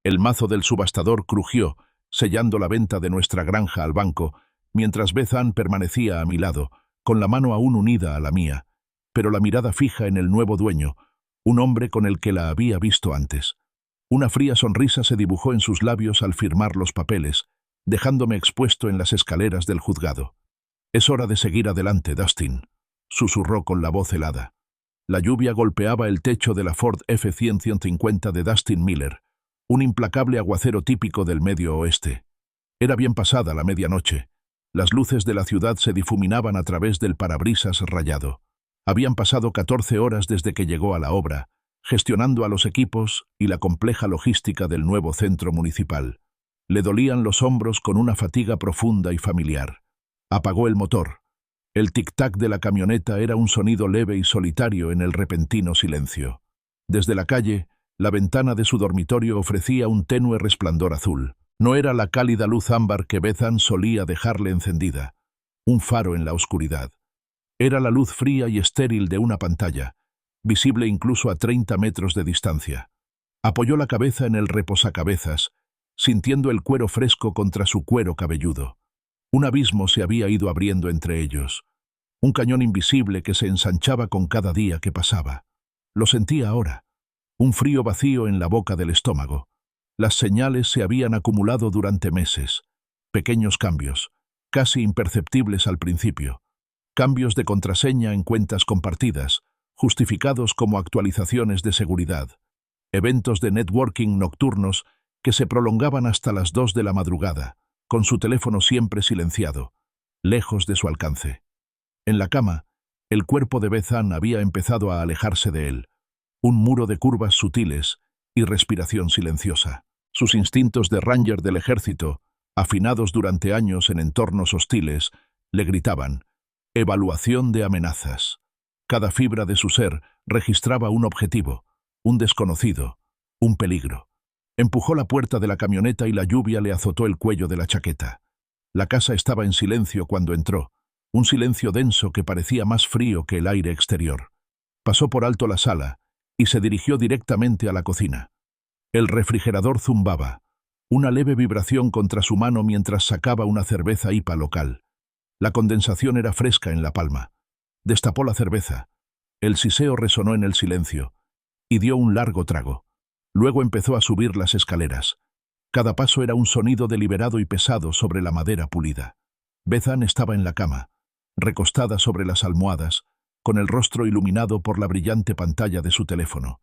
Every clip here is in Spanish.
El mazo del subastador crujió, sellando la venta de nuestra granja al banco, mientras Beth Ann permanecía a mi lado, con la mano aún unida a la mía, pero la mirada fija en el nuevo dueño, un hombre con el que la había visto antes. Una fría sonrisa se dibujó en sus labios al firmar los papeles, dejándome expuesto en las escaleras del juzgado. «Es hora de seguir adelante, Dustin», susurró con la voz helada. La lluvia golpeaba el techo de la Ford F-150 de Dustin Miller, un implacable aguacero típico del Medio Oeste. Era bien pasada la medianoche. Las luces de la ciudad se difuminaban a través del parabrisas rayado. Habían pasado 14 horas desde que llegó a la obra, gestionando a los equipos y la compleja logística del nuevo centro municipal. Le dolían los hombros con una fatiga profunda y familiar. Apagó el motor. El tic-tac de la camioneta era un sonido leve y solitario en el repentino silencio. Desde la calle, la ventana de su dormitorio ofrecía un tenue resplandor azul. No era la cálida luz ámbar que Beth Ann solía dejarle encendida, un faro en la oscuridad. Era la luz fría y estéril de una pantalla, visible incluso a 30 metros de distancia. Apoyó la cabeza en el reposacabezas, sintiendo el cuero fresco contra su cuero cabelludo. Un abismo se había ido abriendo entre ellos, un cañón invisible que se ensanchaba con cada día que pasaba. Lo sentía ahora, un frío vacío en la boca del estómago. Las señales se habían acumulado durante meses, pequeños cambios, casi imperceptibles al principio, cambios de contraseña en cuentas compartidas, justificados como actualizaciones de seguridad, eventos de networking nocturnos que se prolongaban hasta las 2 de la madrugada, con su teléfono siempre silenciado, lejos de su alcance. En la cama, el cuerpo de Beth Ann había empezado a alejarse de él, un muro de curvas sutiles y respiración silenciosa. Sus instintos de ranger del ejército, afinados durante años en entornos hostiles, le gritaban: evaluación de amenazas. Cada fibra de su ser registraba un objetivo, un desconocido, un peligro. Empujó la puerta de la camioneta y la lluvia le azotó el cuello de la chaqueta. La casa estaba en silencio cuando entró, un silencio denso que parecía más frío que el aire exterior. Pasó por alto la sala y se dirigió directamente a la cocina. El refrigerador zumbaba, una leve vibración contra su mano mientras sacaba una cerveza IPA local. La condensación era fresca en la palma. Destapó la cerveza. El siseo resonó en el silencio y dio un largo trago. Luego empezó a subir las escaleras. Cada paso era un sonido deliberado y pesado sobre la madera pulida. Beth Ann estaba en la cama, recostada sobre las almohadas, con el rostro iluminado por la brillante pantalla de su teléfono.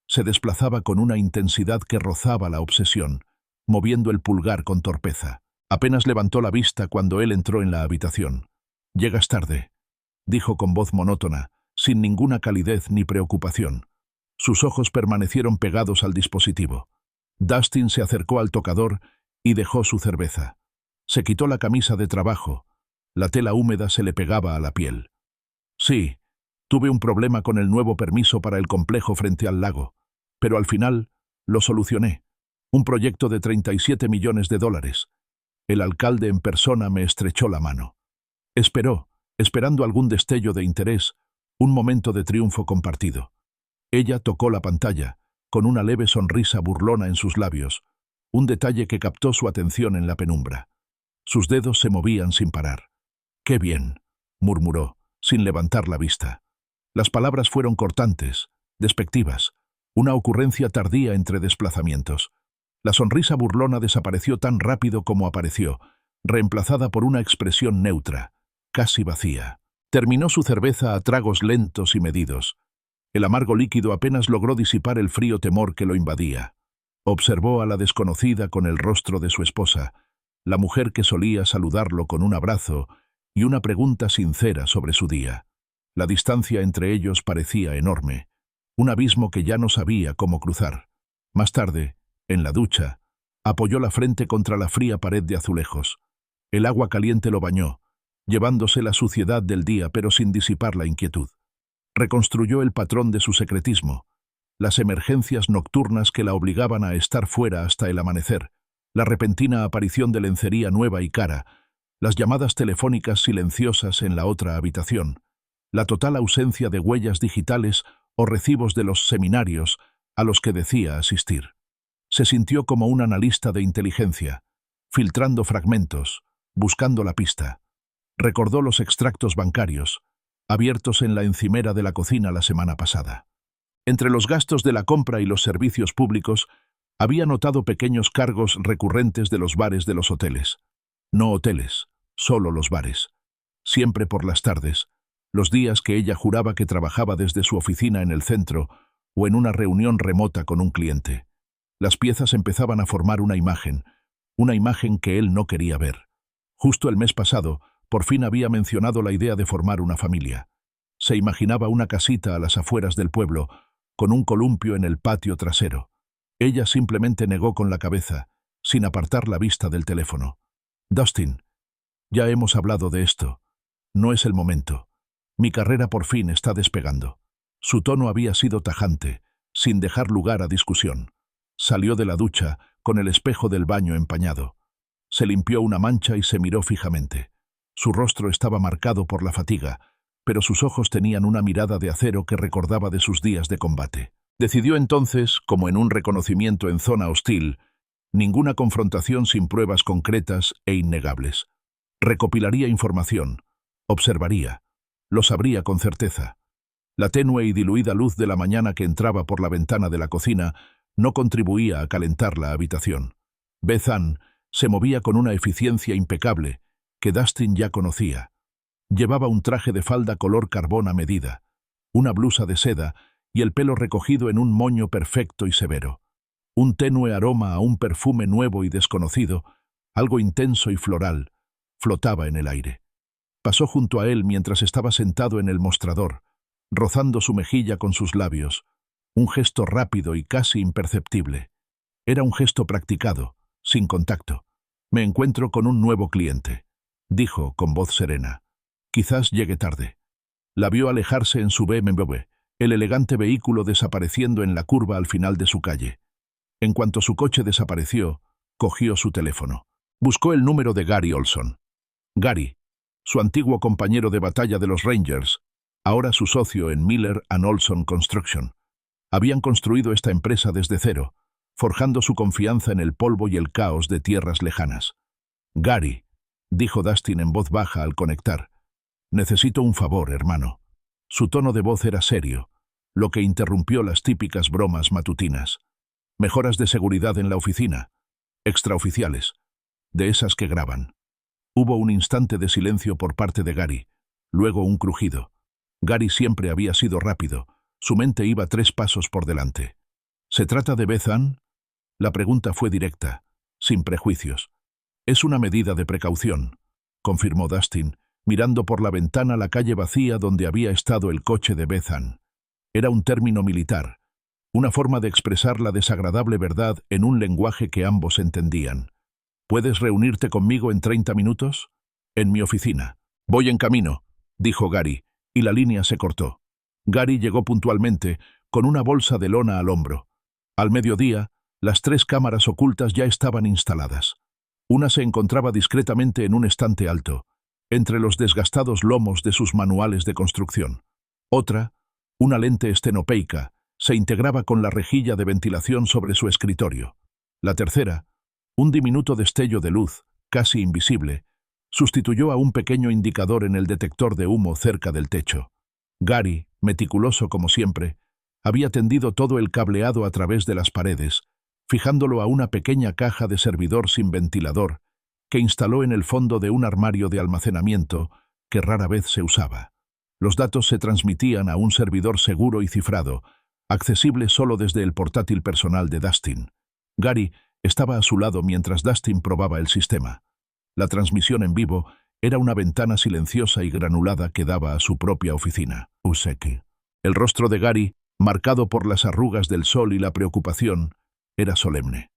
Se desplazaba con una intensidad que rozaba la obsesión, moviendo el pulgar con torpeza. Apenas levantó la vista cuando él entró en la habitación. «Llegas tarde», dijo con voz monótona, sin ninguna calidez ni preocupación. Sus ojos permanecieron pegados al dispositivo. Dustin se acercó al tocador y dejó su cerveza. Se quitó la camisa de trabajo. La tela húmeda se le pegaba a la piel. «Sí, tuve un problema con el nuevo permiso para el complejo frente al lago, pero al final lo solucioné. Un proyecto de $37 millones. El alcalde en persona me estrechó la mano. Esperó, esperando algún destello de interés, un momento de triunfo compartido. Ella tocó la pantalla, con una leve sonrisa burlona en sus labios, un detalle que captó su atención en la penumbra. Sus dedos se movían sin parar. «¡Qué bien!», murmuró, sin levantar la vista. Las palabras fueron cortantes, despectivas, una ocurrencia tardía entre desplazamientos. La sonrisa burlona desapareció tan rápido como apareció, reemplazada por una expresión neutra, casi vacía. Terminó su cerveza a tragos lentos y medidos. El amargo líquido apenas logró disipar el frío temor que lo invadía. Observó a la desconocida con el rostro de su esposa, la mujer que solía saludarlo con un abrazo y una pregunta sincera sobre su día. La distancia entre ellos parecía enorme, un abismo que ya no sabía cómo cruzar. Más tarde, en la ducha, apoyó la frente contra la fría pared de azulejos. El agua caliente lo bañó, llevándose la suciedad del día pero sin disipar la inquietud. Reconstruyó el patrón de su secretismo, las emergencias nocturnas que la obligaban a estar fuera hasta el amanecer, la repentina aparición de lencería nueva y cara, las llamadas telefónicas silenciosas en la otra habitación, la total ausencia de huellas digitales o recibos de los seminarios a los que decía asistir. Se sintió como un analista de inteligencia, filtrando fragmentos, buscando la pista. Recordó los extractos bancarios, abiertos en la encimera de la cocina la semana pasada. Entre los gastos de la compra y los servicios públicos, había notado pequeños cargos recurrentes de los bares de los hoteles. No hoteles, solo los bares. Siempre por las tardes, los días que ella juraba que trabajaba desde su oficina en el centro o en una reunión remota con un cliente. Las piezas empezaban a formar una imagen que él no quería ver. Justo el mes pasado, por fin había mencionado la idea de formar una familia. Se imaginaba una casita a las afueras del pueblo, con un columpio en el patio trasero. Ella simplemente negó con la cabeza, sin apartar la vista del teléfono. «Dustin, ya hemos hablado de esto. No es el momento. Mi carrera por fin está despegando». Su tono había sido tajante, sin dejar lugar a discusión. Salió de la ducha, con el espejo del baño empañado. Se limpió una mancha y se miró fijamente. Su rostro estaba marcado por la fatiga, pero sus ojos tenían una mirada de acero que recordaba de sus días de combate. Decidió entonces, como en un reconocimiento en zona hostil, ninguna confrontación sin pruebas concretas e innegables. Recopilaría información, observaría, lo sabría con certeza. La tenue y diluida luz de la mañana que entraba por la ventana de la cocina no contribuía a calentar la habitación. Beth Ann se movía con una eficiencia impecable que Dustin ya conocía. Llevaba un traje de falda color carbón a medida, una blusa de seda y el pelo recogido en un moño perfecto y severo. Un tenue aroma a un perfume nuevo y desconocido, algo intenso y floral, flotaba en el aire. Pasó junto a él mientras estaba sentado en el mostrador, rozando su mejilla con sus labios, un gesto rápido y casi imperceptible. Era un gesto practicado, sin contacto. «Me encuentro con un nuevo cliente», dijo con voz serena. «Quizás llegue tarde». La vio alejarse en su BMW, el elegante vehículo desapareciendo en la curva al final de su calle. En cuanto su coche desapareció, cogió su teléfono. Buscó el número de Gary Olson. Gary, su antiguo compañero de batalla de los Rangers, ahora su socio en Miller & Olson Construction. Habían construido esta empresa desde cero, forjando su confianza en el polvo y el caos de tierras lejanas. «Gary», dijo Dustin en voz baja al conectar, «necesito un favor, hermano». Su tono de voz era serio, lo que interrumpió las típicas bromas matutinas. «Mejoras de seguridad en la oficina. Extraoficiales. De esas que graban». Hubo un instante de silencio por parte de Gary, luego un crujido. Gary siempre había sido rápido, su mente iba 3 pasos por delante. «¿Se trata de Beth Ann?» La pregunta fue directa, sin prejuicios. «Es una medida de precaución», confirmó Dustin, mirando por la ventana la calle vacía donde había estado el coche de Beth Ann. Era un término militar, una forma de expresar la desagradable verdad en un lenguaje que ambos entendían. «¿Puedes reunirte conmigo en 30 minutos? En mi oficina». «Voy en camino», dijo Gary, y la línea se cortó. Gary llegó puntualmente, con una bolsa de lona al hombro. Al mediodía, las 3 cámaras ocultas ya estaban instaladas. Una se encontraba discretamente en un estante alto, entre los desgastados lomos de sus manuales de construcción. Otra, una lente estenopeica, se integraba con la rejilla de ventilación sobre su escritorio. La tercera, un diminuto destello de luz, casi invisible, sustituyó a un pequeño indicador en el detector de humo cerca del techo. Gary, meticuloso como siempre, había tendido todo el cableado a través de las paredes, fijándolo a una pequeña caja de servidor sin ventilador que instaló en el fondo de un armario de almacenamiento que rara vez se usaba. Los datos se transmitían a un servidor seguro y cifrado, accesible solo desde el portátil personal de Dustin. Gary estaba a su lado mientras Dustin probaba el sistema. La transmisión en vivo era una ventana silenciosa y granulada que daba a su propia oficina. Useki. El rostro de Gary, marcado por las arrugas del sol y la preocupación, era solemne.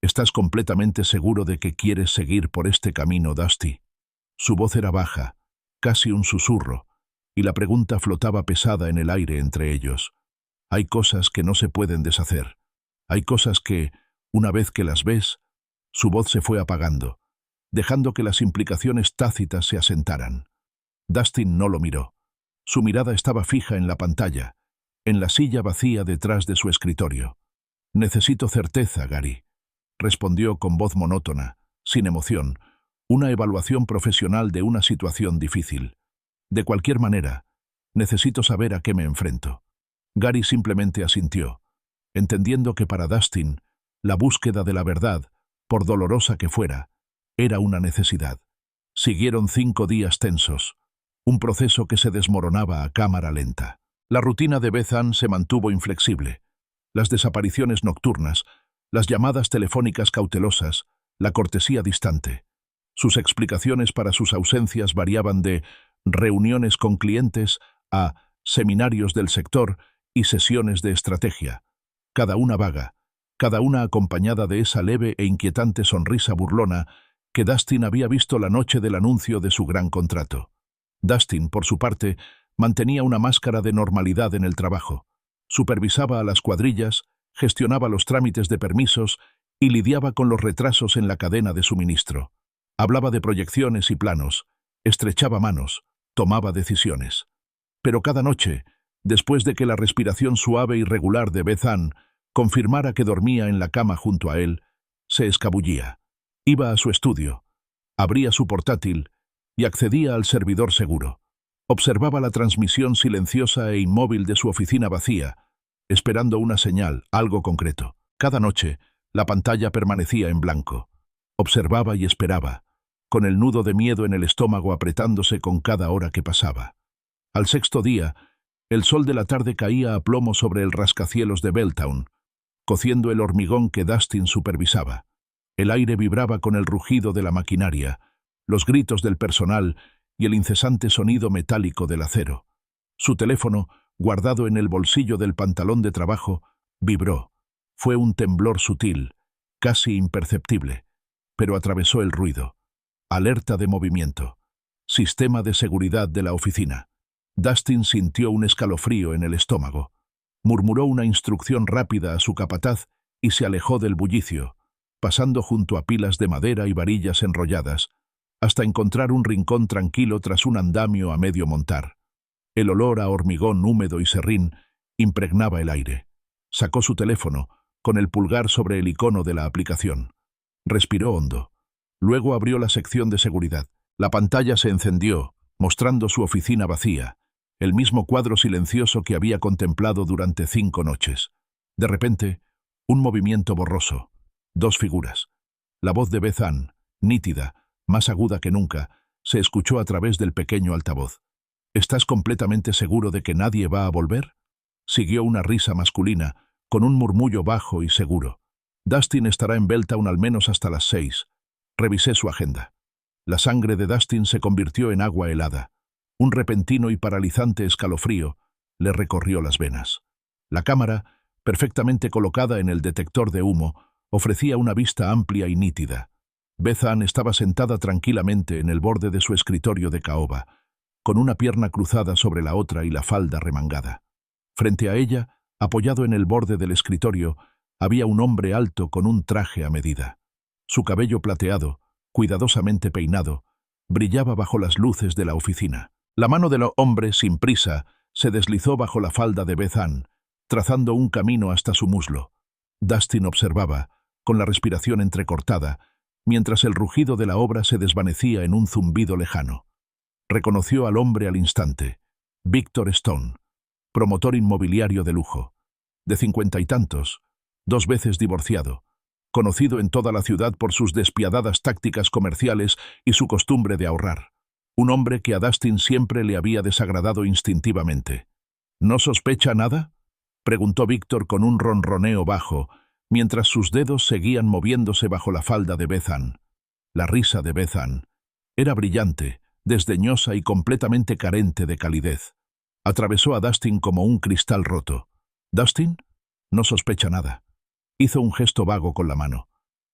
«¿Estás completamente seguro de que quieres seguir por este camino, Dusty?» Su voz era baja, casi un susurro, y la pregunta flotaba pesada en el aire entre ellos. «Hay cosas que no se pueden deshacer. Hay cosas que, una vez que las ves...» Su voz se fue apagando, dejando que las implicaciones tácitas se asentaran. Dustin no lo miró. Su mirada estaba fija en la pantalla, en la silla vacía detrás de su escritorio. Necesito certeza, Gary, respondió con voz monótona, sin emoción, una evaluación profesional de una situación difícil. De cualquier manera, necesito saber a qué me enfrento. Gary simplemente asintió, entendiendo que para Dustin, la búsqueda de la verdad, por dolorosa que fuera, era una necesidad. Siguieron 5 días tensos, un proceso que se desmoronaba a cámara lenta. La rutina de Beth Ann se mantuvo inflexible. Las desapariciones nocturnas, las llamadas telefónicas cautelosas, la cortesía distante. Sus explicaciones para sus ausencias variaban de reuniones con clientes a seminarios del sector y sesiones de estrategia, cada una vaga, cada una acompañada de esa leve e inquietante sonrisa burlona que Dustin había visto la noche del anuncio de su gran contrato. Dustin, por su parte, mantenía una máscara de normalidad en el trabajo. Supervisaba a las cuadrillas, gestionaba los trámites de permisos y lidiaba con los retrasos en la cadena de suministro. Hablaba de proyecciones y planos, estrechaba manos, tomaba decisiones. Pero cada noche, después de que la respiración suave y regular de Beth Ann confirmara que dormía en la cama junto a él, se escabullía. Iba a su estudio, abría su portátil y accedía al servidor seguro. Observaba la transmisión silenciosa e inmóvil de su oficina vacía, esperando una señal, algo concreto. Cada noche, la pantalla permanecía en blanco. Observaba y esperaba, con el nudo de miedo en el estómago apretándose con cada hora que pasaba. Al 6.º día, el sol de la tarde caía a plomo sobre el rascacielos de Belltown, cociendo el hormigón que Dustin supervisaba. El aire vibraba con el rugido de la maquinaria, los gritos del personal y el incesante sonido metálico del acero. Su teléfono, guardado en el bolsillo del pantalón de trabajo, vibró. Fue un temblor sutil, casi imperceptible, pero atravesó el ruido. Alerta de movimiento. Sistema de seguridad de la oficina. Dustin sintió un escalofrío en el estómago. Murmuró una instrucción rápida a su capataz y se alejó del bullicio, pasando junto a pilas de madera y varillas enrolladas, hasta encontrar un rincón tranquilo tras un andamio a medio montar. El olor a hormigón húmedo y serrín impregnaba el aire. Sacó su teléfono, con el pulgar sobre el icono de la aplicación. Respiró hondo. Luego abrió la sección de seguridad. La pantalla se encendió, mostrando su oficina vacía, el mismo cuadro silencioso que había contemplado durante 5 noches. De repente, un movimiento borroso. 2 figuras. La voz de Beth Ann, nítida, más aguda que nunca, se escuchó a través del pequeño altavoz. ¿Estás completamente seguro de que nadie va a volver? Siguió una risa masculina, con un murmullo bajo y seguro. Dustin estará en Belltown al menos hasta las 6. Revisé su agenda. La sangre de Dustin se convirtió en agua helada. Un repentino y paralizante escalofrío le recorrió las venas. La cámara, perfectamente colocada en el detector de humo, ofrecía una vista amplia y nítida. Beth Ann estaba sentada tranquilamente en el borde de su escritorio de caoba, con una pierna cruzada sobre la otra y la falda remangada. Frente a ella, apoyado en el borde del escritorio, había un hombre alto con un traje a medida. Su cabello plateado, cuidadosamente peinado, brillaba bajo las luces de la oficina. La mano del hombre, sin prisa, se deslizó bajo la falda de Beth Ann, trazando un camino hasta su muslo. Dustin observaba, con la respiración entrecortada, mientras el rugido de la obra se desvanecía en un zumbido lejano. Reconoció al hombre al instante. Victor Stone, promotor inmobiliario de lujo, de 50 y tantos, 2 veces divorciado, conocido en toda la ciudad por sus despiadadas tácticas comerciales y su costumbre de ahorrar. Un hombre que a Dustin siempre le había desagradado instintivamente. ¿No sospecha nada?, preguntó Víctor con un ronroneo bajo, mientras sus dedos seguían moviéndose bajo la falda de Beth Ann. La risa de Beth Ann era brillante, desdeñosa y completamente carente de calidez. Atravesó a Dustin como un cristal roto. ¿Dustin? No sospecha nada. Hizo un gesto vago con la mano.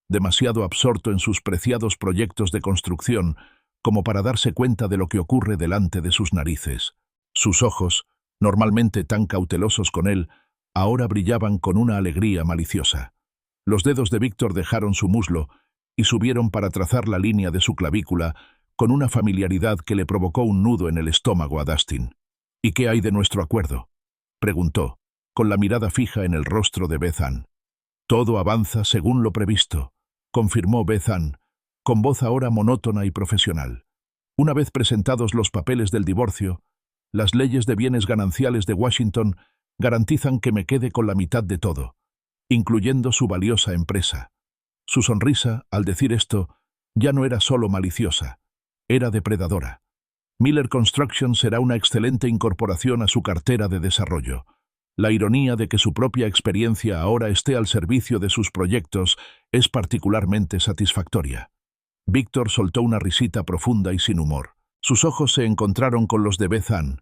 Demasiado absorto en sus preciados proyectos de construcción como para darse cuenta de lo que ocurre delante de sus narices. Sus ojos, normalmente tan cautelosos con él, ahora brillaban con una alegría maliciosa. Los dedos de Víctor dejaron su muslo y subieron para trazar la línea de su clavícula con una familiaridad que le provocó un nudo en el estómago a Dustin. ¿Y qué hay de nuestro acuerdo?, preguntó, con la mirada fija en el rostro de Beth Ann. Todo avanza según lo previsto, confirmó Beth Ann, con voz ahora monótona y profesional. Una vez presentados los papeles del divorcio, las leyes de bienes gananciales de Washington garantizan que me quede con la mitad de todo, incluyendo su valiosa empresa. Su sonrisa, al decir esto, ya no era solo maliciosa, era depredadora. Miller Construction será una excelente incorporación a su cartera de desarrollo. La ironía de que su propia experiencia ahora esté al servicio de sus proyectos es particularmente satisfactoria. Víctor soltó una risita profunda y sin humor. Sus ojos se encontraron con los de Beth Ann,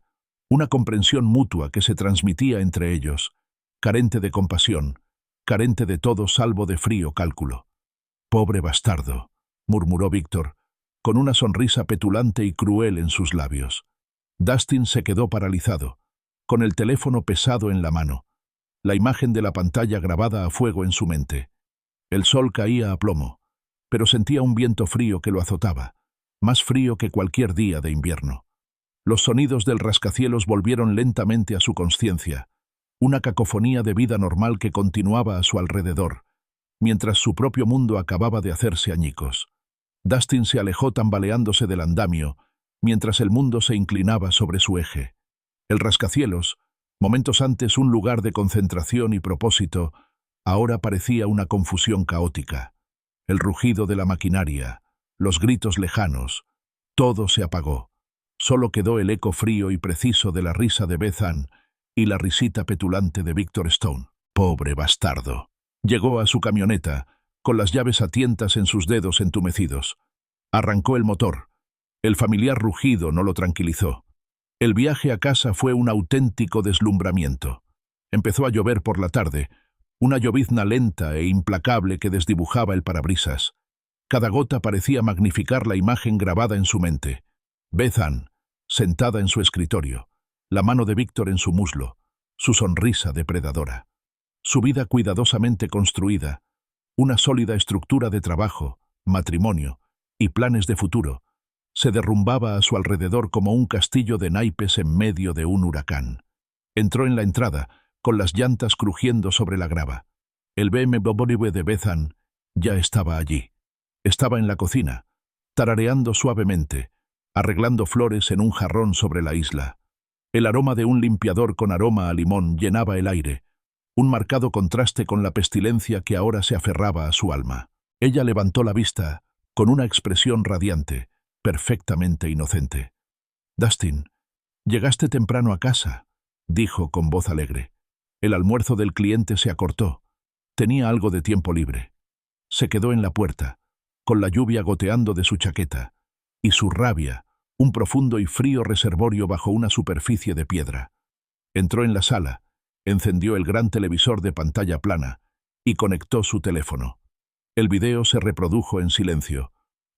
una comprensión mutua que se transmitía entre ellos, carente de compasión, carente de todo salvo de frío cálculo. «Pobre bastardo», murmuró Víctor, con una sonrisa petulante y cruel en sus labios. Dustin se quedó paralizado, con el teléfono pesado en la mano, la imagen de la pantalla grabada a fuego en su mente. El sol caía a plomo, pero sentía un viento frío que lo azotaba, más frío que cualquier día de invierno. Los sonidos del rascacielos volvieron lentamente a su consciencia, una cacofonía de vida normal que continuaba a su alrededor, mientras su propio mundo acababa de hacerse añicos. Dustin se alejó tambaleándose del andamio, mientras el mundo se inclinaba sobre su eje. El rascacielos, momentos antes un lugar de concentración y propósito, ahora parecía una confusión caótica. El rugido de la maquinaria, los gritos lejanos, todo se apagó. Solo quedó el eco frío y preciso de la risa de Beth Ann y la risita petulante de Victor Stone. «Pobre bastardo». Llegó a su camioneta, con las llaves a tientas en sus dedos entumecidos. Arrancó el motor. El familiar rugido no lo tranquilizó. El viaje a casa fue un auténtico deslumbramiento. Empezó a llover por la tarde, una llovizna lenta e implacable que desdibujaba el parabrisas. Cada gota parecía magnificar la imagen grabada en su mente. Beth Ann, sentada en su escritorio, la mano de Víctor en su muslo, su sonrisa depredadora. Su vida cuidadosamente construida, una sólida estructura de trabajo, matrimonio y planes de futuro, se derrumbaba a su alrededor como un castillo de naipes en medio de un huracán. Entró en la entrada, con las llantas crujiendo sobre la grava. El BMW de Beth Ann ya estaba allí. Estaba en la cocina, tarareando suavemente, arreglando flores en un jarrón sobre la isla. El aroma de un limpiador con aroma a limón llenaba el aire, un marcado contraste con la pestilencia que ahora se aferraba a su alma. Ella levantó la vista, con una expresión radiante, perfectamente inocente. «Dustin, llegaste temprano a casa», dijo con voz alegre. El almuerzo del cliente se acortó. Tenía algo de tiempo libre. Se quedó en la puerta, con la lluvia goteando de su chaqueta, y su rabia, un profundo y frío reservorio bajo una superficie de piedra. Entró en la sala, encendió el gran televisor de pantalla plana y conectó su teléfono. El video se reprodujo en silencio,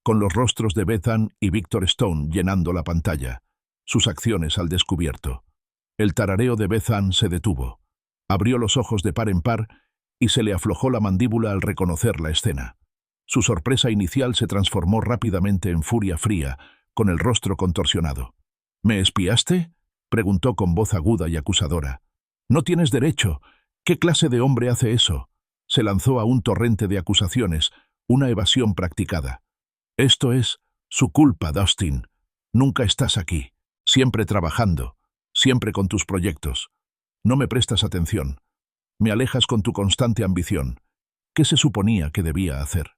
con los rostros de Beth Ann y Victor Stone llenando la pantalla, sus acciones al descubierto. El tarareo de Beth Ann se detuvo. Abrió los ojos de par en par y se le aflojó la mandíbula al reconocer la escena. Su sorpresa inicial se transformó rápidamente en furia fría, con el rostro contorsionado. «¿Me espiaste?», preguntó con voz aguda y acusadora. «No tienes derecho. ¿Qué clase de hombre hace eso?». Se lanzó a un torrente de acusaciones, una evasión practicada. «Esto es su culpa, Dustin. Nunca estás aquí, siempre trabajando, siempre con tus proyectos. No me prestas atención. Me alejas con tu constante ambición. ¿Qué se suponía que debía hacer?».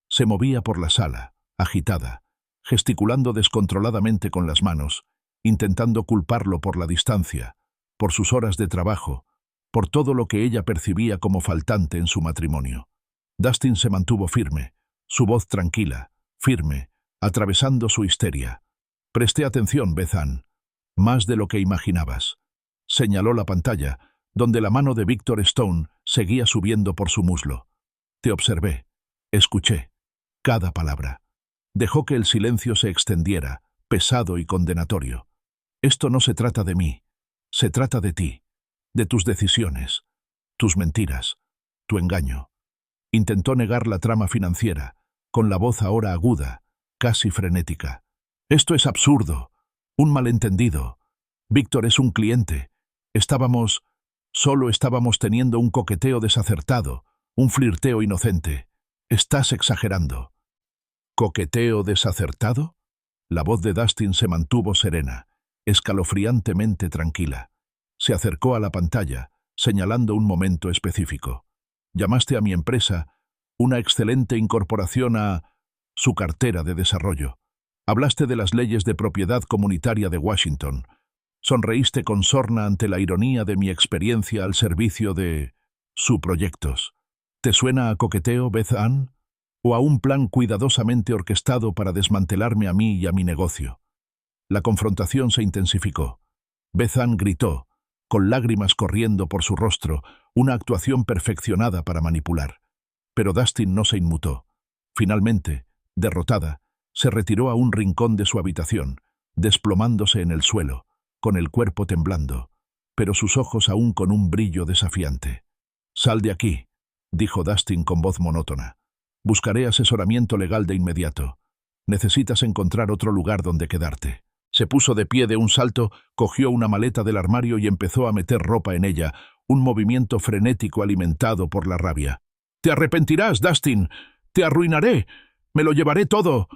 Se movía por la sala, agitada, gesticulando descontroladamente con las manos, intentando culparlo por la distancia, por sus horas de trabajo, por todo lo que ella percibía como faltante en su matrimonio. Dustin se mantuvo firme, su voz tranquila, firme, atravesando su histeria. «Presté atención, Beth Ann. Más de lo que imaginabas». Señaló la pantalla, donde la mano de Victor Stone seguía subiendo por su muslo. «Te observé, escuché, cada palabra». Dejó que el silencio se extendiera, pesado y condenatorio. «Esto no se trata de mí, se trata de ti, de tus decisiones, tus mentiras, tu engaño». Intentó negar la trama financiera, con la voz ahora aguda, casi frenética. «Esto es absurdo, un malentendido. Víctor es un cliente. Solo estábamos teniendo un coqueteo desacertado, Un flirteo inocente. Estás exagerando. ¿Coqueteo desacertado? La voz de Dustin se mantuvo serena, escalofriantemente tranquila. Se acercó a la pantalla, señalando un momento específico. Llamaste a mi empresa una excelente incorporación a su cartera de desarrollo. Hablaste de las leyes de propiedad comunitaria de Washington. Sonreíste con sorna ante la ironía de mi experiencia al servicio de sus proyectos. ¿Te suena a coqueteo, Beth Ann? ¿O a un plan cuidadosamente orquestado para desmantelarme a mí y a mi negocio? La confrontación se intensificó. Beth Ann gritó, con lágrimas corriendo por su rostro, una actuación perfeccionada para manipular. Pero Dustin no se inmutó. Finalmente, derrotada, se retiró a un rincón de su habitación, desplomándose en el suelo, con el cuerpo temblando, pero sus ojos aún con un brillo desafiante. «Sal de aquí», dijo Dustin con voz monótona. «Buscaré asesoramiento legal de inmediato. Necesitas encontrar otro lugar donde quedarte». Se puso de pie de un salto, cogió una maleta del armario y empezó a meter ropa en ella, un movimiento frenético alimentado por la rabia. «¡Te arrepentirás, Dustin! ¡Te arruinaré! ¡Me lo llevaré todo!»,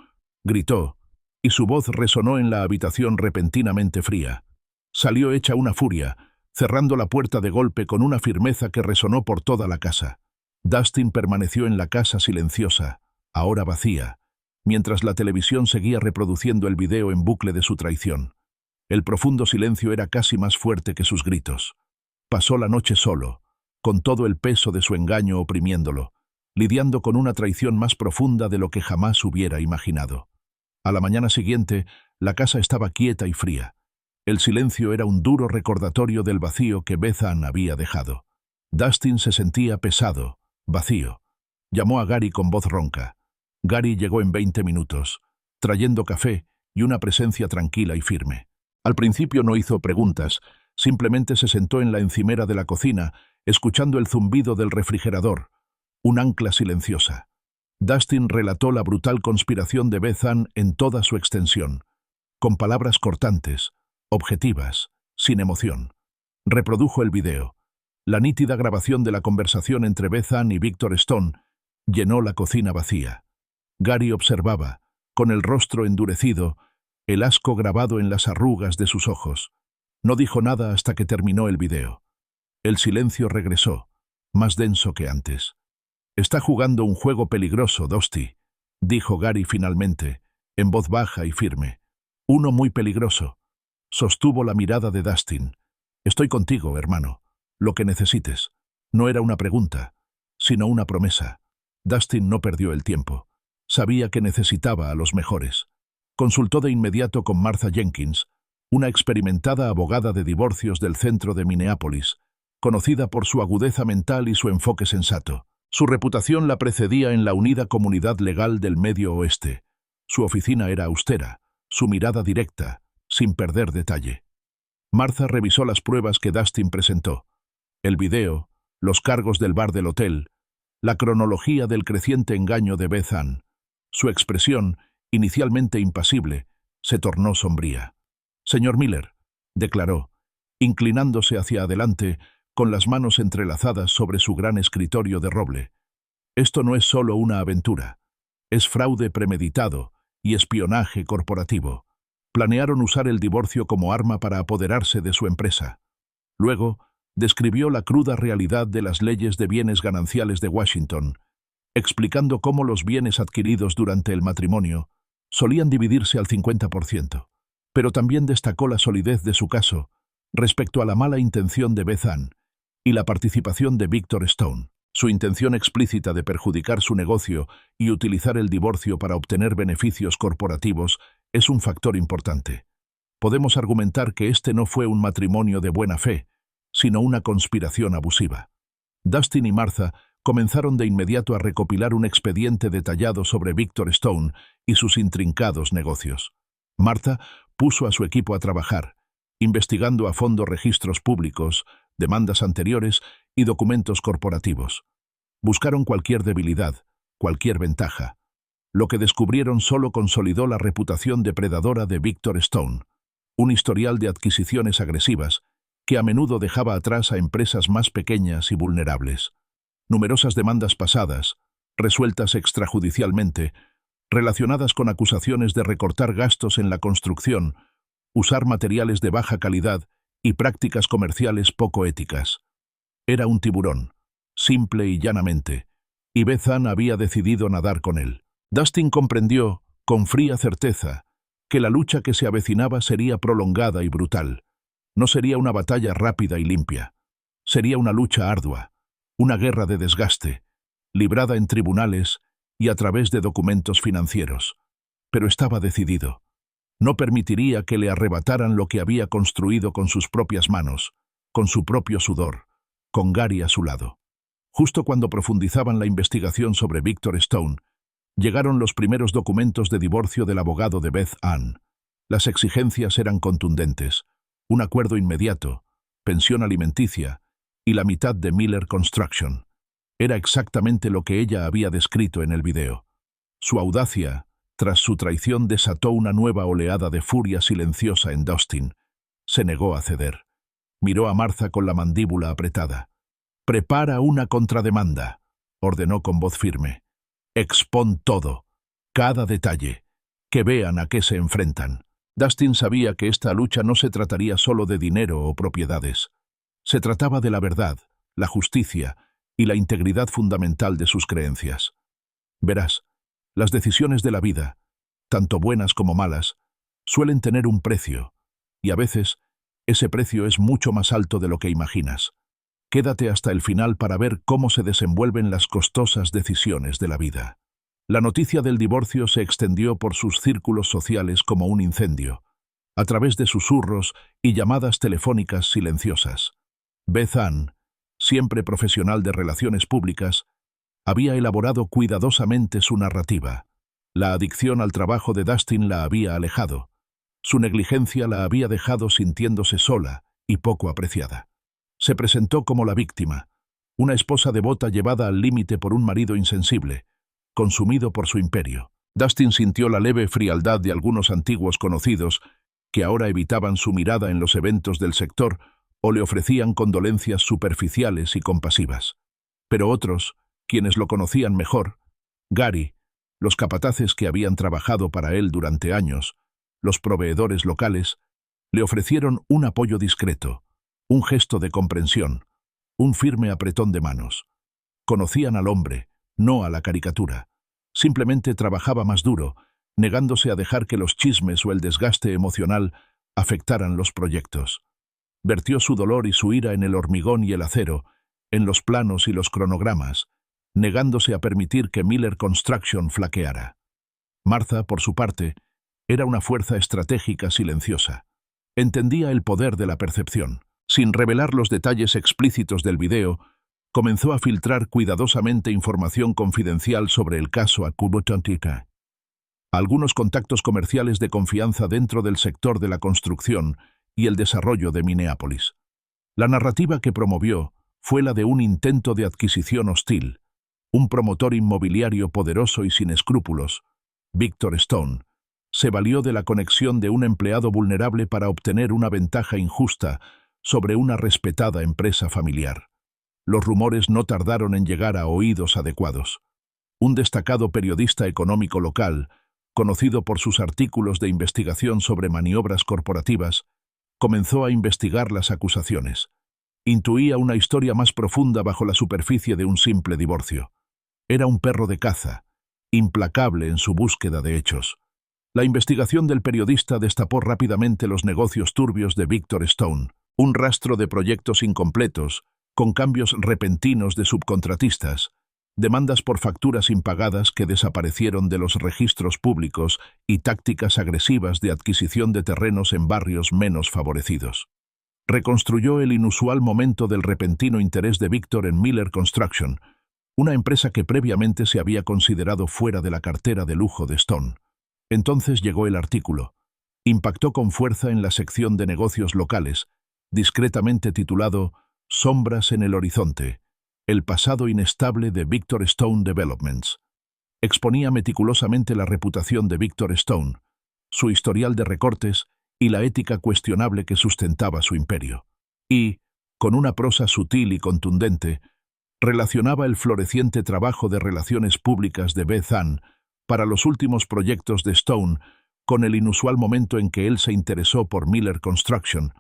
gritó, y su voz resonó en la habitación repentinamente fría. Salió hecha una furia, cerrando la puerta de golpe con una firmeza que resonó por toda la casa. Dustin permaneció en la casa silenciosa, ahora vacía, mientras la televisión seguía reproduciendo el video en bucle de su traición. El profundo silencio era casi más fuerte que sus gritos. Pasó la noche solo, con todo el peso de su engaño oprimiéndolo, lidiando con una traición más profunda de lo que jamás hubiera imaginado. A la mañana siguiente, la casa estaba quieta y fría. El silencio era un duro recordatorio del vacío que Beth Ann había dejado. Dustin se sentía pesado, vacío. Llamó a Gary con voz ronca. Gary llegó en 20 minutos, trayendo café y una presencia tranquila y firme. Al principio no hizo preguntas, simplemente se sentó en la encimera de la cocina, escuchando el zumbido del refrigerador, un ancla silenciosa. Dustin relató la brutal conspiración de Beth Ann en toda su extensión, con palabras cortantes, objetivas, sin emoción. Reprodujo el video. La nítida grabación de la conversación entre Beth Ann y Victor Stone llenó la cocina vacía. Gary observaba, con el rostro endurecido, el asco grabado en las arrugas de sus ojos. No dijo nada hasta que terminó el video. El silencio regresó, más denso que antes. «Está jugando un juego peligroso, Dusty», dijo Gary finalmente, en voz baja y firme. «Uno muy peligroso». Sostuvo la mirada de Dustin. «Estoy contigo, hermano. Lo que necesites». No era una pregunta, sino una promesa. Dustin no perdió el tiempo. Sabía que necesitaba a los mejores. Consultó de inmediato con Martha Jenkins, una experimentada abogada de divorcios del centro de Minneapolis, conocida por su agudeza mental y su enfoque sensato. Su reputación la precedía en la unida comunidad legal del Medio Oeste. Su oficina era austera, su mirada directa, sin perder detalle. Martha revisó las pruebas que Dustin presentó. El video, los cargos del bar del hotel, la cronología del creciente engaño de Beth Ann. Su expresión, inicialmente impasible, se tornó sombría. «Señor Miller», declaró, inclinándose hacia adelante, con las manos entrelazadas sobre su gran escritorio de roble. «Esto no es solo una aventura. Es fraude premeditado y espionaje corporativo. Planearon usar el divorcio como arma para apoderarse de su empresa». Luego, describió la cruda realidad de las leyes de bienes gananciales de Washington, explicando cómo los bienes adquiridos durante el matrimonio solían dividirse al 50%, pero también destacó la solidez de su caso respecto a la mala intención de Beth Ann y la participación de Victor Stone. Su intención explícita de perjudicar su negocio y utilizar el divorcio para obtener beneficios corporativos es un factor importante. Podemos argumentar que este no fue un matrimonio de buena fe, sino una conspiración abusiva. Dustin y Martha comenzaron de inmediato a recopilar un expediente detallado sobre Victor Stone y sus intrincados negocios. Martha puso a su equipo a trabajar, investigando a fondo registros públicos, demandas anteriores y documentos corporativos. Buscaron cualquier debilidad, cualquier ventaja. Lo que descubrieron solo consolidó la reputación depredadora de Victor Stone, un historial de adquisiciones agresivas que a menudo dejaba atrás a empresas más pequeñas y vulnerables. numerosas demandas pasadas, resueltas extrajudicialmente, relacionadas con acusaciones de recortar gastos en la construcción, usar materiales de baja calidad y prácticas comerciales poco éticas. Era un tiburón, simple y llanamente, y Beth Ann había decidido nadar con él. Dustin comprendió, con fría certeza, que la lucha que se avecinaba sería prolongada y brutal. No sería una batalla rápida y limpia. Sería una lucha ardua, una guerra de desgaste, librada en tribunales y a través de documentos financieros. Pero estaba decidido. No permitiría que le arrebataran lo que había construido con sus propias manos, con su propio sudor, con Gary a su lado. Justo cuando profundizaban la investigación sobre Victor Stone, llegaron los primeros documentos de divorcio del abogado de Beth Ann. Las exigencias eran contundentes: un acuerdo inmediato, pensión alimenticia y la mitad de Miller Construction. Era exactamente lo que ella había descrito en el video. Su audacia, tras su traición, desató una nueva oleada de furia silenciosa en Dustin. Se negó a ceder. Miró a Martha con la mandíbula apretada. «Prepara una contrademanda», ordenó con voz firme. «Expón todo, cada detalle, que vean a qué se enfrentan». Dustin sabía que esta lucha no se trataría solo de dinero o propiedades. Se trataba de la verdad, la justicia y la integridad fundamental de sus creencias. Verás, las decisiones de la vida, tanto buenas como malas, suelen tener un precio, y a veces ese precio es mucho más alto de lo que imaginas. Quédate hasta el final para ver cómo se desenvuelven las costosas decisiones de la vida. La noticia del divorcio se extendió por sus círculos sociales como un incendio, a través de susurros y llamadas telefónicas silenciosas. Beth Ann, siempre profesional de relaciones públicas, había elaborado cuidadosamente su narrativa. La adicción al trabajo de Dustin la había alejado. Su negligencia la había dejado sintiéndose sola y poco apreciada. Se presentó como la víctima, una esposa devota llevada al límite por un marido insensible, consumido por su imperio. Dustin sintió la leve frialdad de algunos antiguos conocidos que ahora evitaban su mirada en los eventos del sector o le ofrecían condolencias superficiales y compasivas. Pero otros, quienes lo conocían mejor, Gary, los capataces que habían trabajado para él durante años, los proveedores locales, le ofrecieron un apoyo discreto, un gesto de comprensión, un firme apretón de manos. Conocían al hombre, no a la caricatura. Simplemente trabajaba más duro, negándose a dejar que los chismes o el desgaste emocional afectaran los proyectos. Vertió su dolor y su ira en el hormigón y el acero, en los planos y los cronogramas, negándose a permitir que Miller Construction flaqueara. Martha, por su parte, era una fuerza estratégica silenciosa. Entendía el poder de la percepción. Sin revelar los detalles explícitos del video, comenzó a filtrar cuidadosamente información confidencial sobre el caso a Cubotontica. Algunos contactos comerciales de confianza dentro del sector de la construcción y el desarrollo de Minneapolis. La narrativa que promovió fue la de un intento de adquisición hostil. Un promotor inmobiliario poderoso y sin escrúpulos, Victor Stone, se valió de la conexión de un empleado vulnerable para obtener una ventaja injusta sobre una respetada empresa familiar. Los rumores no tardaron en llegar a oídos adecuados. Un destacado periodista económico local, conocido por sus artículos de investigación sobre maniobras corporativas, comenzó a investigar las acusaciones. Intuía una historia más profunda bajo la superficie de un simple divorcio. Era un perro de caza, implacable en su búsqueda de hechos. La investigación del periodista destapó rápidamente los negocios turbios de Victor Stone, un rastro de proyectos incompletos, con cambios repentinos de subcontratistas, demandas por facturas impagadas que desaparecieron de los registros públicos y tácticas agresivas de adquisición de terrenos en barrios menos favorecidos. Reconstruyó el inusual momento del repentino interés de Victor en Miller Construction, una empresa que previamente se había considerado fuera de la cartera de lujo de Stone. Entonces llegó el artículo. Impactó con fuerza en la sección de negocios locales, discretamente titulado «Sombras en el horizonte. El pasado inestable de Victor Stone Developments». Exponía meticulosamente la reputación de Victor Stone, su historial de recortes y la ética cuestionable que sustentaba su imperio. Y, con una prosa sutil y contundente, Relacionaba el floreciente trabajo de relaciones públicas de Beth Ann para los últimos proyectos de Stone con el inusual momento en que él se interesó por Miller Construction,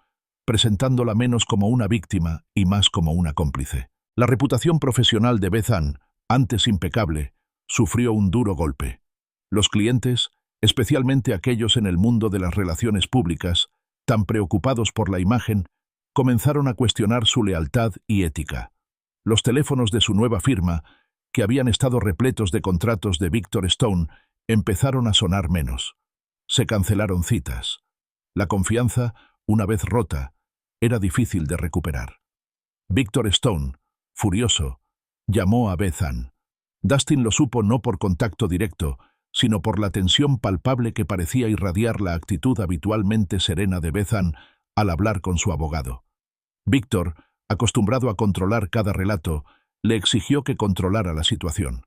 presentándola menos como una víctima y más como una cómplice. La reputación profesional de Beth Ann, antes impecable, sufrió un duro golpe. Los clientes, especialmente aquellos en el mundo de las relaciones públicas, tan preocupados por la imagen, comenzaron a cuestionar su lealtad y ética. Los teléfonos de su nueva firma, que habían estado repletos de contratos de Victor Stone, empezaron a sonar menos. Se cancelaron citas. La confianza, una vez rota, era difícil de recuperar. Victor Stone, furioso, llamó a Beth Ann. Dustin lo supo no por contacto directo, sino por la tensión palpable que parecía irradiar la actitud habitualmente serena de Beth Ann al hablar con su abogado. Victor, acostumbrado a controlar cada relato, le exigió que controlara la situación.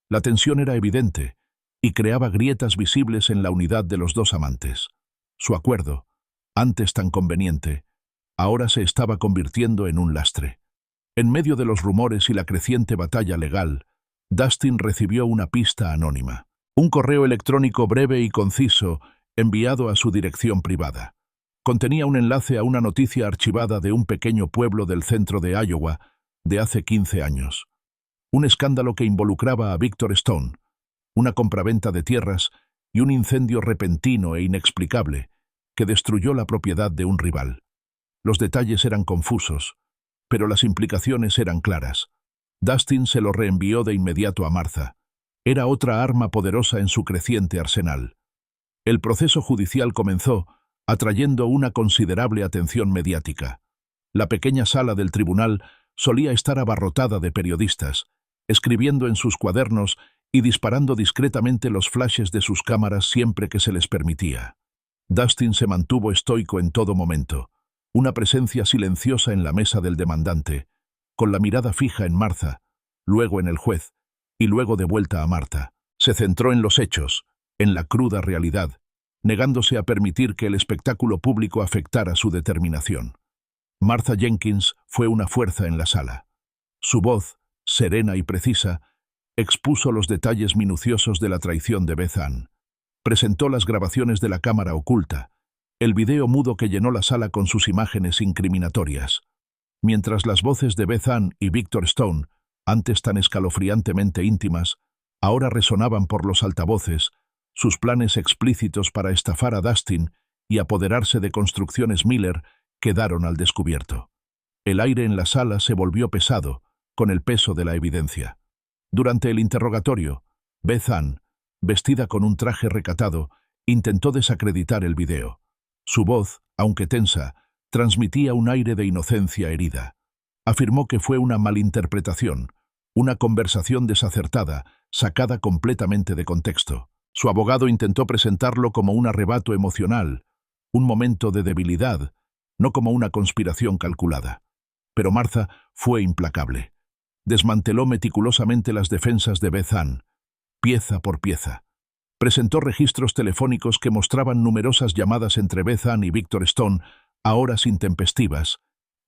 La tensión era evidente y creaba grietas visibles en la unidad de los dos amantes. Su acuerdo, antes tan conveniente, ahora se estaba convirtiendo en un lastre. En medio de los rumores y la creciente batalla legal, Dustin recibió una pista anónima. Un correo electrónico breve y conciso enviado a su dirección privada. Contenía un enlace a una noticia archivada de un pequeño pueblo del centro de Iowa de hace 15 años. Un escándalo que involucraba a Victor Stone, una compraventa de tierras y un incendio repentino e inexplicable que destruyó la propiedad de un rival. Los detalles eran confusos, pero las implicaciones eran claras. Dustin se lo reenvió de inmediato a Martha. Era otra arma poderosa en su creciente arsenal. El proceso judicial comenzó, atrayendo una considerable atención mediática. La pequeña sala del tribunal solía estar abarrotada de periodistas, escribiendo en sus cuadernos y disparando discretamente los flashes de sus cámaras siempre que se les permitía. Dustin se mantuvo estoico en todo momento, una presencia silenciosa en la mesa del demandante, con la mirada fija en Martha, luego en el juez, y luego de vuelta a Martha. Se centró en los hechos, en la cruda realidad, negándose a permitir que el espectáculo público afectara su determinación. Martha Jenkins fue una fuerza en la sala. Su voz, serena y precisa, expuso los detalles minuciosos de la traición de Beth Ann. Presentó las grabaciones de la cámara oculta, el video mudo que llenó la sala con sus imágenes incriminatorias. Mientras las voces de Beth Ann y Victor Stone, antes tan escalofriantemente íntimas, ahora resonaban por los altavoces, sus planes explícitos para estafar a Dustin y apoderarse de construcciones Miller quedaron al descubierto. El aire en la sala se volvió pesado, con el peso de la evidencia. Durante el interrogatorio, Beth Ann, vestida con un traje recatado, intentó desacreditar el video. Su voz, aunque tensa, transmitía un aire de inocencia herida. Afirmó que fue una malinterpretación, una conversación desacertada, sacada completamente de contexto. Su abogado intentó presentarlo como un arrebato emocional, un momento de debilidad, no como una conspiración calculada. Pero Martha fue implacable. Desmanteló meticulosamente las defensas de Beth Ann, pieza por pieza. Presentó registros telefónicos que mostraban numerosas llamadas entre Beth Ann y Victor Stone a horas intempestivas,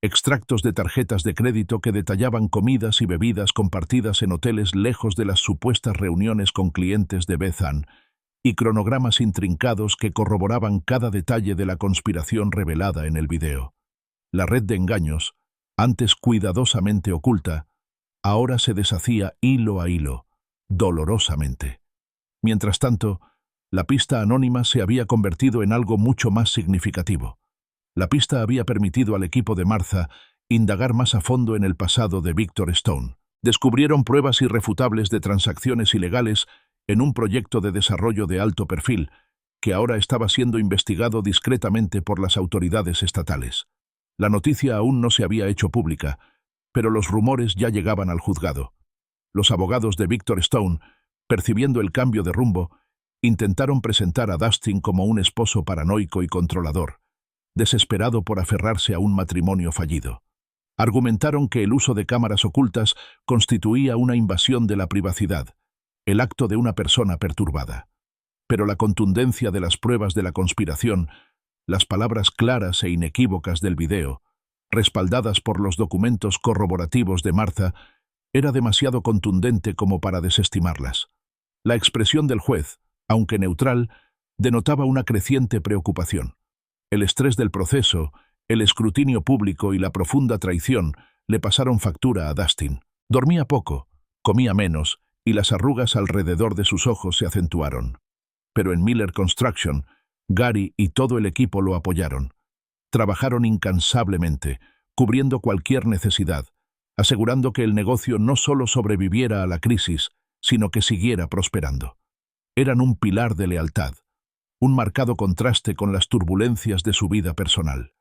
extractos de tarjetas de crédito que detallaban comidas y bebidas compartidas en hoteles lejos de las supuestas reuniones con clientes de Beth Ann, y cronogramas intrincados que corroboraban cada detalle de la conspiración revelada en el video. La red de engaños, antes cuidadosamente oculta, ahora se deshacía hilo a hilo, dolorosamente. Mientras tanto, la pista anónima se había convertido en algo mucho más significativo. La pista había permitido al equipo de Martha indagar más a fondo en el pasado de Victor Stone. Descubrieron pruebas irrefutables de transacciones ilegales en un proyecto de desarrollo de alto perfil, que ahora estaba siendo investigado discretamente por las autoridades estatales. La noticia aún no se había hecho pública, pero los rumores ya llegaban al juzgado. Los abogados de Victor Stone, percibiendo el cambio de rumbo, intentaron presentar a Dustin como un esposo paranoico y controlador, desesperado por aferrarse a un matrimonio fallido. Argumentaron que el uso de cámaras ocultas constituía una invasión de la privacidad, el acto de una persona perturbada. Pero la contundencia de las pruebas de la conspiración, las palabras claras e inequívocas del video, respaldadas por los documentos corroborativos de Martha, era demasiado contundente como para desestimarlas. La expresión del juez, aunque neutral, denotaba una creciente preocupación. El estrés del proceso, el escrutinio público y la profunda traición le pasaron factura a Dustin. Dormía poco, comía menos, y las arrugas alrededor de sus ojos se acentuaron. Pero en Miller Construction, Gary y todo el equipo lo apoyaron. Trabajaron incansablemente, cubriendo cualquier necesidad, asegurando que el negocio no solo sobreviviera a la crisis, sino que siguiera prosperando. Eran un pilar de lealtad, un marcado contraste con las turbulencias de su vida personal.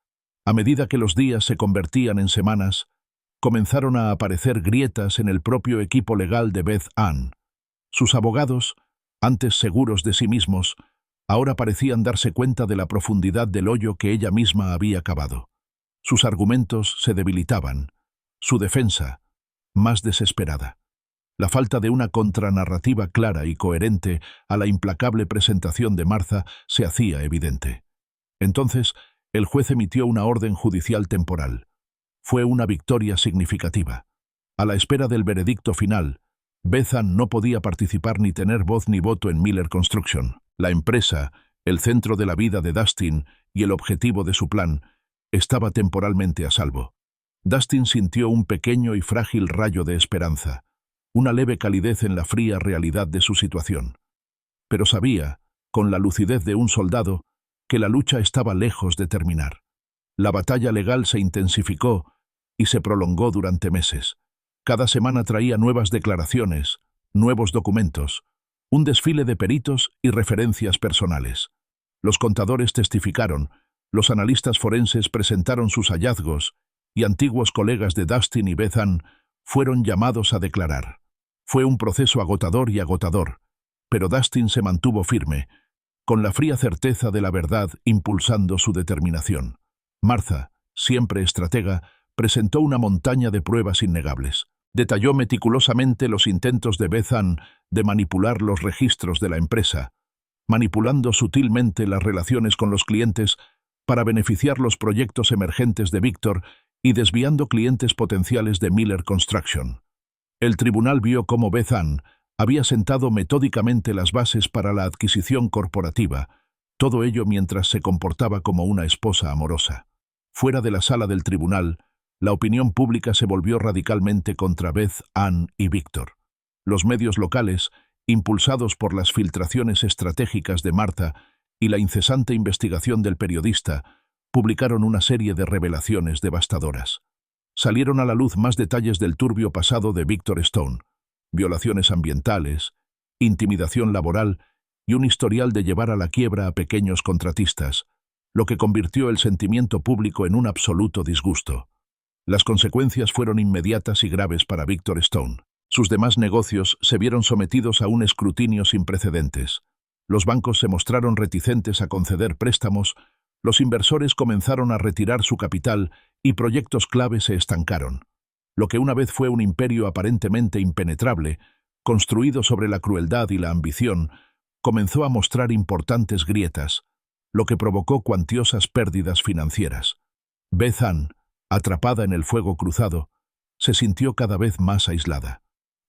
A medida que los días se convertían en semanas, comenzaron a aparecer grietas en el propio equipo legal de Beth Ann. Sus abogados, antes seguros de sí mismos, ahora parecían darse cuenta de la profundidad del hoyo que ella misma había cavado. Sus argumentos se debilitaban, su defensa, más desesperada. La falta de una contranarrativa clara y coherente a la implacable presentación de Martha se hacía evidente. Entonces, el juez emitió una orden judicial temporal. Fue una victoria significativa. A la espera del veredicto final, Beth Ann no podía participar ni tener voz ni voto en Miller Construction. La empresa, el centro de la vida de Dustin y el objetivo de su plan, estaba temporalmente a salvo. Dustin sintió un pequeño y frágil rayo de esperanza, una leve calidez en la fría realidad de su situación. Pero sabía, con la lucidez de un soldado, que la lucha estaba lejos de terminar. La batalla legal se intensificó y se prolongó durante meses. Cada semana traía nuevas declaraciones, nuevos documentos, un desfile de peritos y referencias personales. Los contadores testificaron, los analistas forenses presentaron sus hallazgos y antiguos colegas de Dustin y Beth Ann fueron llamados a declarar. Fue un proceso agotador, pero Dustin se mantuvo firme, con la fría certeza de la verdad impulsando su determinación. Martha, siempre estratega, presentó una montaña de pruebas innegables. Detalló meticulosamente los intentos de Beth Ann de manipular los registros de la empresa, manipulando sutilmente las relaciones con los clientes para beneficiar los proyectos emergentes de Victor y desviando clientes potenciales de Miller Construction. El tribunal vio cómo Beth Ann había sentado metódicamente las bases para la adquisición corporativa, todo ello mientras se comportaba como una esposa amorosa. Fuera de la sala del tribunal, la opinión pública se volvió radicalmente contra Beth Ann y Victor. Los medios locales, impulsados por las filtraciones estratégicas de Martha y la incesante investigación del periodista, publicaron una serie de revelaciones devastadoras. Salieron a la luz más detalles del turbio pasado de Victor Stone, violaciones ambientales, intimidación laboral y un historial de llevar a la quiebra a pequeños contratistas, lo que convirtió el sentimiento público en un absoluto disgusto. Las consecuencias fueron inmediatas y graves para Victor Stone. Sus demás negocios se vieron sometidos a un escrutinio sin precedentes. Los bancos se mostraron reticentes a conceder préstamos, los inversores comenzaron a retirar su capital y proyectos clave se estancaron. Lo que una vez fue un imperio aparentemente impenetrable, construido sobre la crueldad y la ambición, comenzó a mostrar importantes grietas, lo que provocó cuantiosas pérdidas financieras. Beth Ann, atrapada en el fuego cruzado, se sintió cada vez más aislada.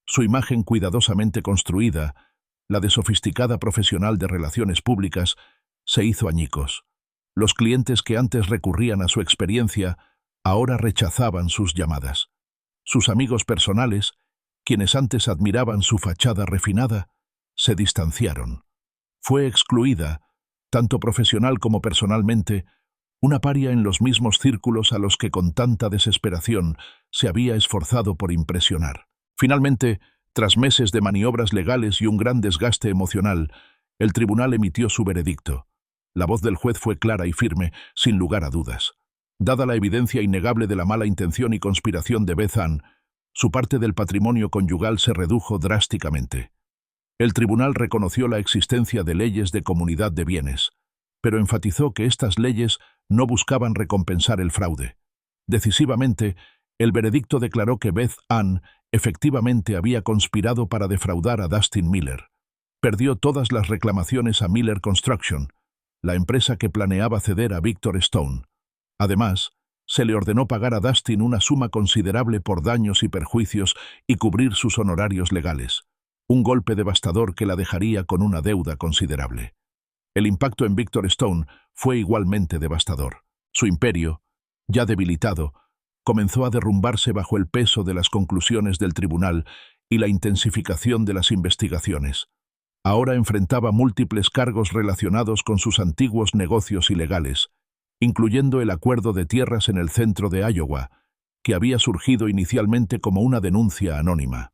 Su imagen cuidadosamente construida, la de sofisticada profesional de relaciones públicas, se hizo añicos. Los clientes que antes recurrían a su experiencia, ahora rechazaban sus llamadas. Sus amigos personales, quienes antes admiraban su fachada refinada, se distanciaron. Fue excluida, tanto profesional como personalmente, una paria en los mismos círculos a los que con tanta desesperación se había esforzado por impresionar. Finalmente, tras meses de maniobras legales y un gran desgaste emocional, el tribunal emitió su veredicto. La voz del juez fue clara y firme, sin lugar a dudas. Dada la evidencia innegable de la mala intención y conspiración de Beth Ann, su parte del patrimonio conyugal se redujo drásticamente. El tribunal reconoció la existencia de leyes de comunidad de bienes, pero enfatizó que estas leyes no buscaban recompensar el fraude. Decisivamente, el veredicto declaró que Beth Ann efectivamente había conspirado para defraudar a Dustin Miller. Perdió todas las reclamaciones a Miller Construction, la empresa que planeaba ceder a Victor Stone. Además, Se le ordenó pagar a Dustin una suma considerable por daños y perjuicios y cubrir sus honorarios legales. Un golpe devastador que la dejaría con una deuda considerable. El impacto en Victor Stone fue igualmente devastador. Su imperio, ya debilitado, comenzó a derrumbarse bajo el peso de las conclusiones del tribunal y la intensificación de las investigaciones. Ahora enfrentaba múltiples cargos relacionados con sus antiguos negocios ilegales, incluyendo el acuerdo de tierras en el centro de Iowa, que había surgido inicialmente como una denuncia anónima.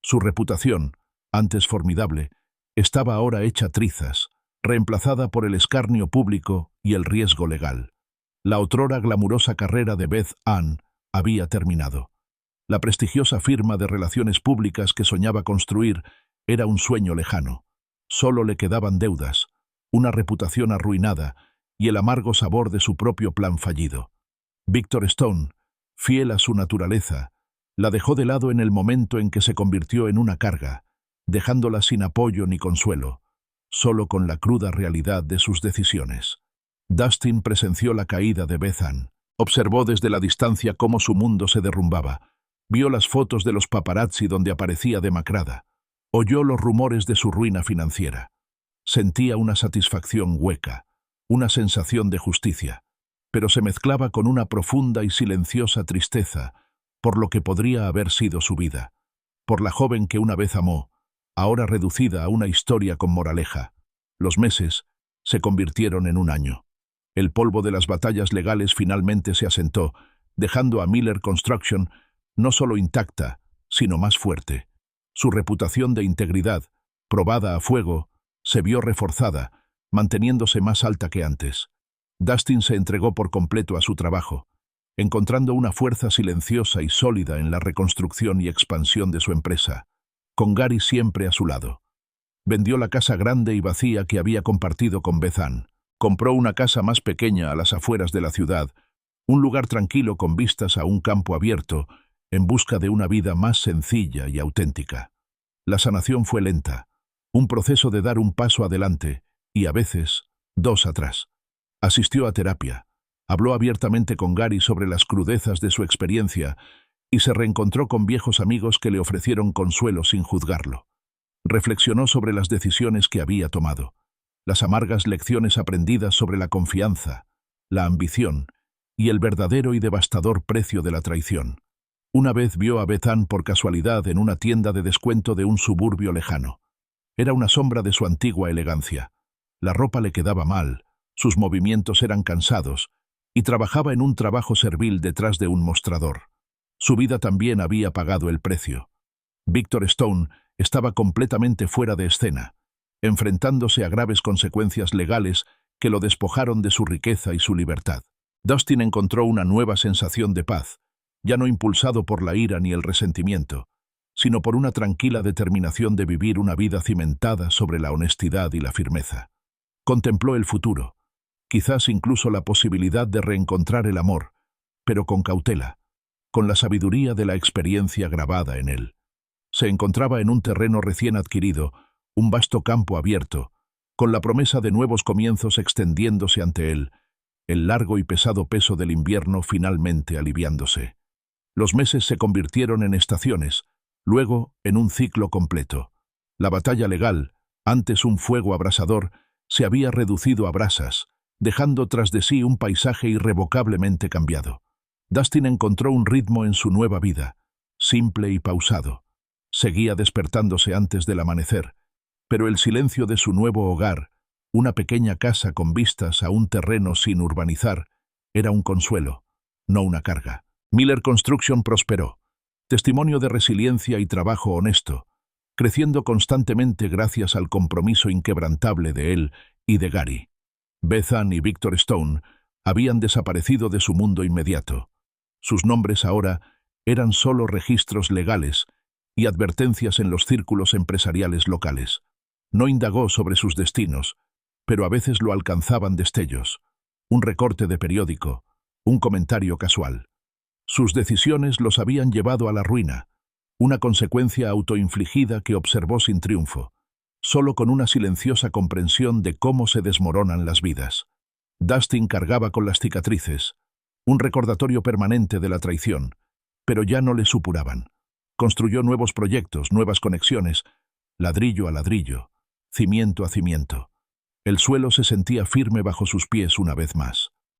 Su reputación, antes formidable, estaba ahora hecha trizas, reemplazada por el escarnio público y el riesgo legal. La otrora glamurosa carrera de Beth Ann había terminado. La prestigiosa firma de relaciones públicas que soñaba construir era un sueño lejano. Solo le quedaban deudas, una reputación arruinada y el amargo sabor de su propio plan fallido. Victor Stone, fiel a su naturaleza, la dejó de lado en el momento en que se convirtió en una carga, dejándola sin apoyo ni consuelo, solo con la cruda realidad de sus decisiones. Dustin presenció la caída de Beth Ann. Observó desde la distancia cómo su mundo se derrumbaba. Vio las fotos de los paparazzi donde aparecía demacrada. Oyó los rumores de su ruina financiera. Sentía una satisfacción hueca, una sensación de justicia, pero se mezclaba con una profunda y silenciosa tristeza por lo que podría haber sido su vida, por la joven que una vez amó, ahora reducida a una historia con moraleja. Los meses se convirtieron en un año. El polvo de las batallas legales finalmente se asentó, dejando a Miller Construction no solo intacta, sino más fuerte. Su reputación de integridad, probada a fuego, se vio reforzada, manteniéndose más alta que antes. Dustin se entregó por completo a su trabajo, encontrando una fuerza silenciosa y sólida en la reconstrucción y expansión de su empresa, con Gary siempre a su lado. Vendió la casa grande y vacía que había compartido con Beth Ann. Compró una casa más pequeña a las afueras de la ciudad, un lugar tranquilo con vistas a un campo abierto, en busca de una vida más sencilla y auténtica. La sanación fue lenta, un proceso de dar un paso adelante y, a veces, dos atrás. Asistió a terapia, habló abiertamente con Gary sobre las crudezas de su experiencia y se reencontró con viejos amigos que le ofrecieron consuelo sin juzgarlo. Reflexionó sobre las decisiones que había tomado, las amargas lecciones aprendidas sobre la confianza, la ambición y el verdadero y devastador precio de la traición. Una vez vio a Beth Ann por casualidad en una tienda de descuento de un suburbio lejano. Era una sombra de su antigua elegancia. La ropa le quedaba mal, sus movimientos eran cansados, y trabajaba en un trabajo servil detrás de un mostrador. Su vida también había pagado el precio. Victor Stone estaba completamente fuera de escena, enfrentándose a graves consecuencias legales que lo despojaron de su riqueza y su libertad. Dustin encontró una nueva sensación de paz, ya no impulsado por la ira ni el resentimiento, sino por una tranquila determinación de vivir una vida cimentada sobre la honestidad y la firmeza. Contempló el futuro, quizás incluso la posibilidad de reencontrar el amor, pero con cautela, con la sabiduría de la experiencia grabada en él. Se encontraba en un terreno recién adquirido, un vasto campo abierto, con la promesa de nuevos comienzos extendiéndose ante él, el largo y pesado peso del invierno finalmente aliviándose. Los meses se convirtieron en estaciones, luego en un ciclo completo. La batalla legal, antes un fuego abrasador, se había reducido a brasas, dejando tras de sí un paisaje irrevocablemente cambiado. Dustin encontró un ritmo en su nueva vida, simple y pausado. Seguía despertándose antes del amanecer, pero el silencio de su nuevo hogar, una pequeña casa con vistas a un terreno sin urbanizar, era un consuelo, no una carga. Miller Construction prosperó, testimonio de resiliencia y trabajo honesto, creciendo constantemente gracias al compromiso inquebrantable de él y de Gary. Beth Ann y Victor Stone habían desaparecido de su mundo inmediato. Sus nombres ahora eran solo registros legales y advertencias en los círculos empresariales locales. No indagó sobre sus destinos, pero a veces lo alcanzaban destellos, un recorte de periódico, un comentario casual. Sus decisiones los habían llevado a la ruina, una consecuencia autoinfligida que observó sin triunfo, solo con una silenciosa comprensión de cómo se desmoronan las vidas. Dustin cargaba con las cicatrices, un recordatorio permanente de la traición, pero ya no le supuraban. Construyó nuevos proyectos, nuevas conexiones, ladrillo a ladrillo, cimiento a cimiento. El suelo se sentía firme bajo sus pies una vez más.